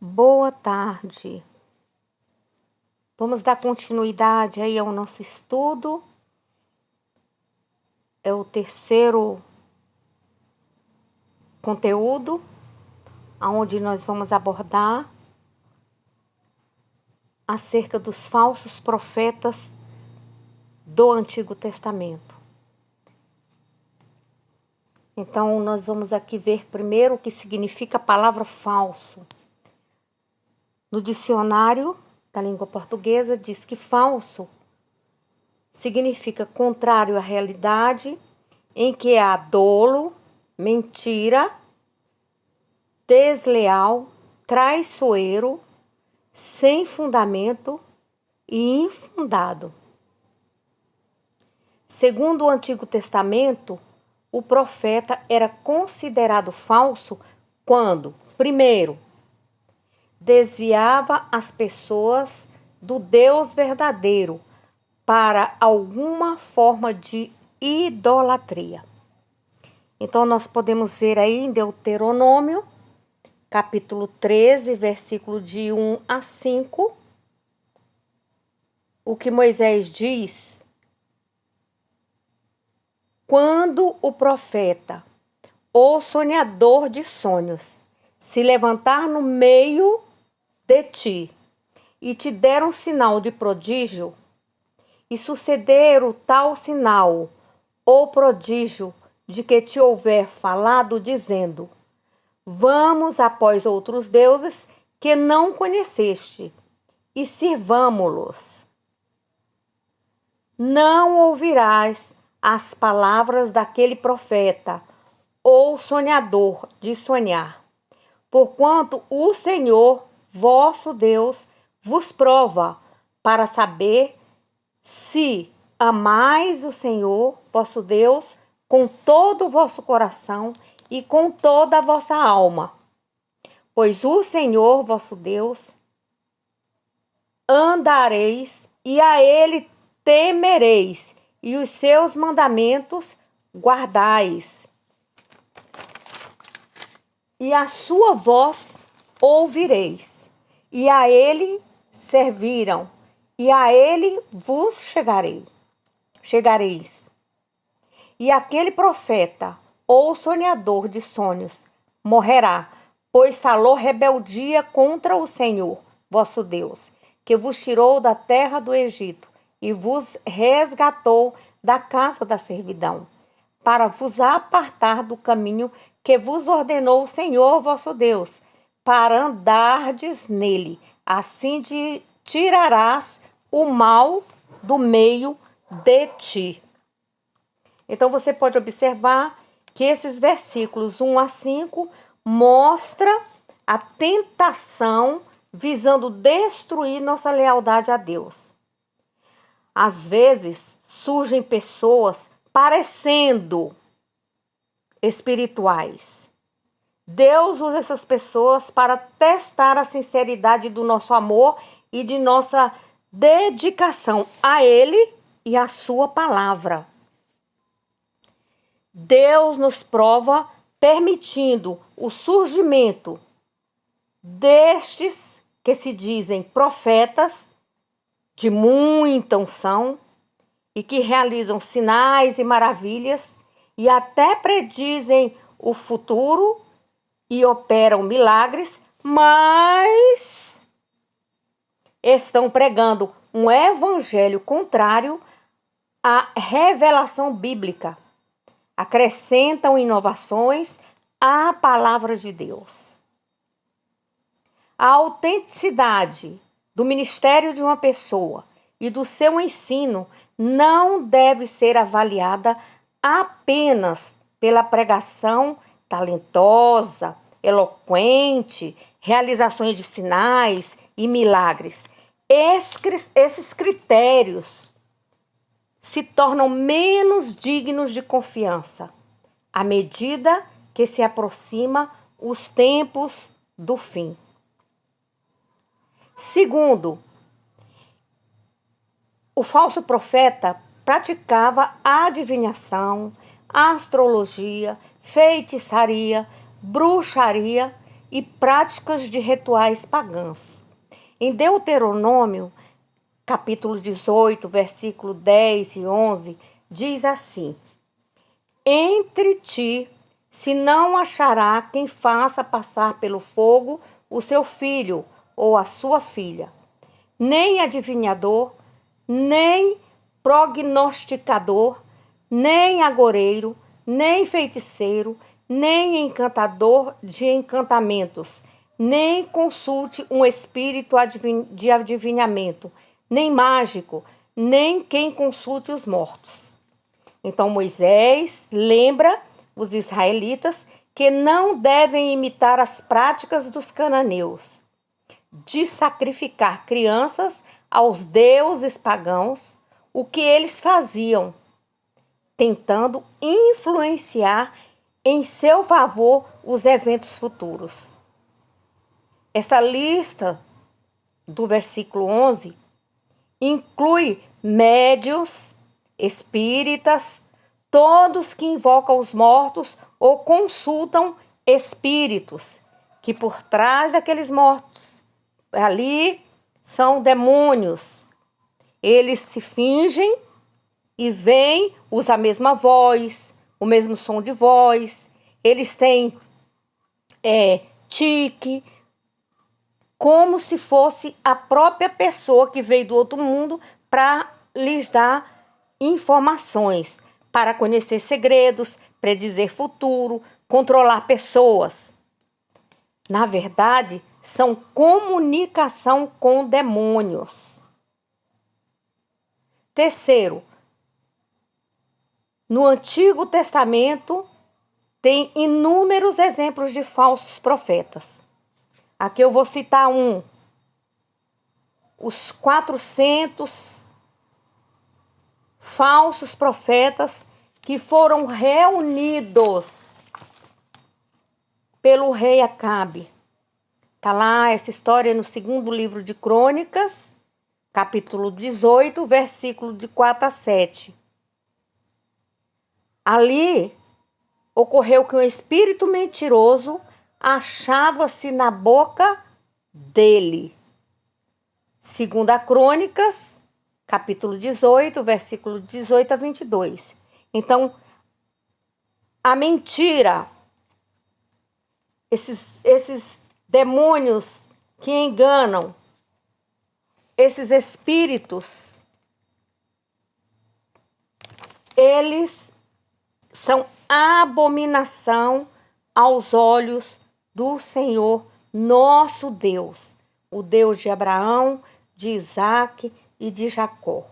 Boa tarde. Vamos dar continuidade aí ao nosso estudo. É o terceiro conteúdo, onde nós vamos abordar acerca dos falsos profetas do Antigo Testamento. Então, nós vamos aqui ver primeiro o que significa a palavra falso. No dicionário da língua portuguesa diz que falso significa contrário à realidade, em que há dolo, mentira, desleal, traiçoeiro, sem fundamento e infundado. Segundo o Antigo Testamento, o profeta era considerado falso quando, primeiro, desviava as pessoas do Deus verdadeiro para alguma forma de idolatria. Então, nós podemos ver aí em Deuteronômio, capítulo 13, versículo de 1 a 5, o que Moisés diz: quando o profeta ou sonhador de sonhos se levantar no meio de ti e te der um sinal de prodígio, e suceder o tal sinal ou prodígio de que te houver falado, dizendo: vamos após outros deuses que não conheceste e sirvamo-los, não ouvirás as palavras daquele profeta ou sonhador de sonhar, porquanto o Senhor vosso Deus vos prova para saber se amais o Senhor vosso Deus com todo o vosso coração e com toda a vossa alma. Pois o Senhor vosso Deus andareis e a ele temereis, e os seus mandamentos guardais. E a sua voz ouvireis, e a ele serviram, e a ele vos chegareis. E aquele profeta ou sonhador de sonhos morrerá, pois falou rebeldia contra o Senhor, vosso Deus, que vos tirou da terra do Egito e vos resgatou da casa da servidão, para vos apartar do caminho que vos ordenou o Senhor, vosso Deus, para andardes nele. Assim tirarás o mal do meio de ti. Então, você pode observar que esses versículos 1 a 5 mostram a tentação visando destruir nossa lealdade a Deus. Às vezes, surgem pessoas parecendo espirituais. Deus usa essas pessoas para testar a sinceridade do nosso amor e de nossa dedicação a Ele e à sua palavra. Deus nos prova permitindo o surgimento destes que se dizem profetas de muita unção e que realizam sinais e maravilhas e até predizem o futuro e operam milagres, mas estão pregando um evangelho contrário à revelação bíblica. Acrescentam inovações à palavra de Deus. A autenticidade do ministério de uma pessoa e do seu ensino não deve ser avaliada apenas pela pregação talentosa, eloquente, realizações de sinais e milagres. Esses critérios se tornam menos dignos de confiança à medida que se aproxima os tempos do fim. Segundo, o falso profeta praticava a adivinhação, a astrologia, feitiçaria, bruxaria e práticas de rituais pagãs. Em Deuteronômio, capítulo 18, versículo 10 e 11, diz assim: Entre ti se não achará quem faça passar pelo fogo o seu filho ou a sua filha, nem adivinhador, nem prognosticador, nem agoreiro, nem feiticeiro, nem encantador de encantamentos, nem consulte um espírito de adivinhamento, nem mágico, nem quem consulte os mortos. Então Moisés lembra os israelitas que não devem imitar as práticas dos cananeus, de sacrificar crianças aos deuses pagãos, o que eles faziam, tentando influenciar em seu favor os eventos futuros. Essa lista do versículo 11 inclui médiuns, espíritas, todos que invocam os mortos ou consultam espíritos, que por trás daqueles mortos ali são demônios. Eles se fingem e vêm, usam a mesma voz, o mesmo som de voz. Eles têm tique, como se fosse a própria pessoa que veio do outro mundo para lhes dar informações, para conhecer segredos, predizer futuro, controlar pessoas. Na verdade, são comunicação com demônios. Terceiro, no Antigo Testamento tem inúmeros exemplos de falsos profetas. Aqui eu vou citar os 400 falsos profetas que foram reunidos pelo rei Acabe. Está lá essa história no segundo livro de Crônicas, capítulo 18, versículo de 4 a 7. Ali ocorreu que um espírito mentiroso achava-se na boca dele. Segunda Crônicas, capítulo 18, versículo 18 a 22. Então, a mentira, esses demônios que enganam, esses espíritos, eles são abominação aos olhos do Senhor nosso Deus, o Deus de Abraão, de Isaque e de Jacó.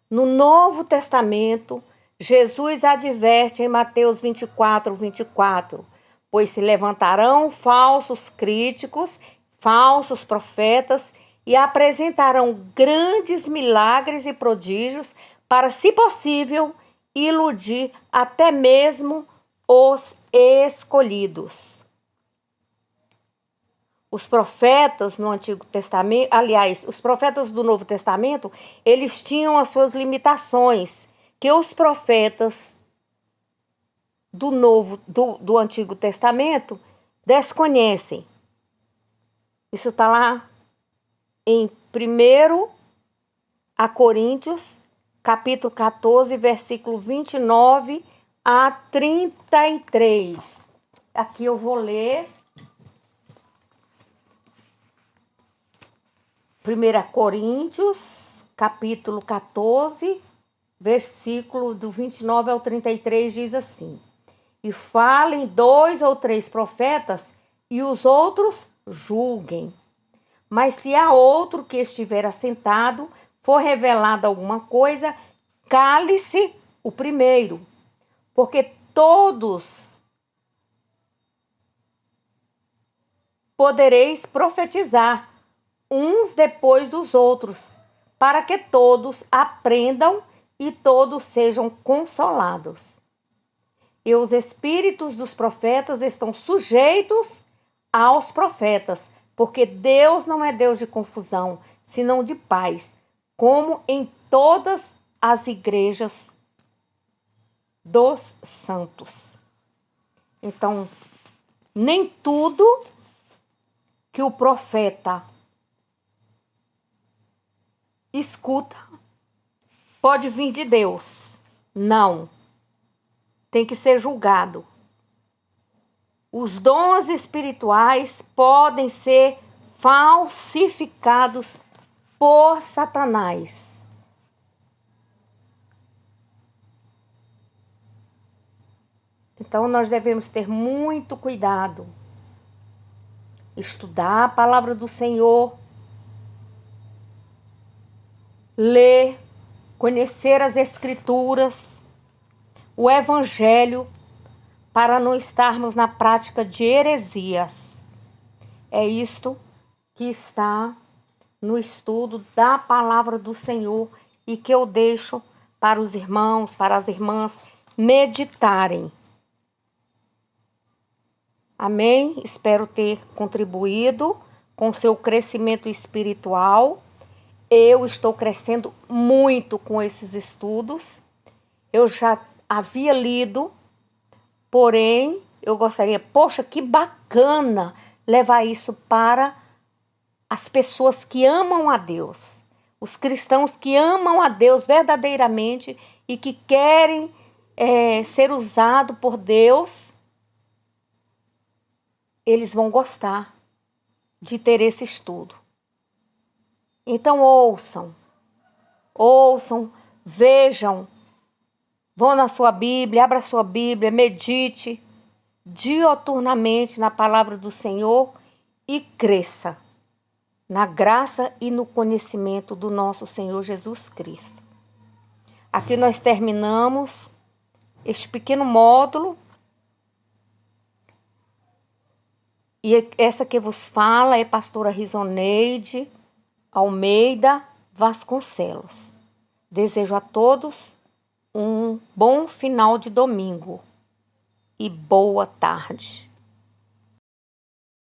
No Novo Testamento, Jesus adverte em Mateus 24, 24, pois se levantarão falsos críticos, falsos profetas, e apresentarão grandes milagres e prodígios para, se possível, iludir até mesmo os escolhidos. Os profetas no Antigo Testamento, aliás, os profetas do Novo Testamento, eles tinham as suas limitações, que os profetas do Antigo Testamento desconhecem. Isso está lá em 1 Coríntios, capítulo 14, versículo 29 a 33. Aqui eu vou ler 1 Coríntios, capítulo 14, versículo do 29 ao 33, diz assim: E falem 2 ou 3 profetas, e os outros julguem. Mas se a outro que estiver assentado for revelada alguma coisa, cale-se o primeiro, porque todos podereis profetizar, uns depois dos outros, para que todos aprendam e todos sejam consolados. E os espíritos dos profetas estão sujeitos aos profetas, porque Deus não é Deus de confusão, senão de paz, como em todas as igrejas dos santos. Então, Nem tudo que o profeta escuta pode vir de Deus. Não. Tem que ser julgado. Os dons espirituais podem ser falsificados por Satanás. Então, nós devemos ter muito cuidado. Estudar a palavra do Senhor. Ler, conhecer as Escrituras, o Evangelho, para não estarmos na prática de heresias. É isto que está no estudo da palavra do Senhor e que eu deixo para os irmãos, para as irmãs meditarem. Amém? Espero ter contribuído com seu crescimento espiritual. Eu estou crescendo muito com esses estudos. Eu já havia lido, porém, eu gostaria, poxa, que bacana levar isso para as pessoas que amam a Deus. Os cristãos que amam a Deus verdadeiramente e que querem ser usados por Deus, eles vão gostar de ter esse estudo. Então ouçam, vejam, vão na sua Bíblia, abra a sua Bíblia, medite dioturnamente na palavra do Senhor e cresça na graça e no conhecimento do nosso Senhor Jesus Cristo. Aqui nós terminamos este pequeno módulo. E essa que vos fala é pastora Rizoneide Almeida Vasconcelos. Desejo a todos um bom final de domingo e boa tarde.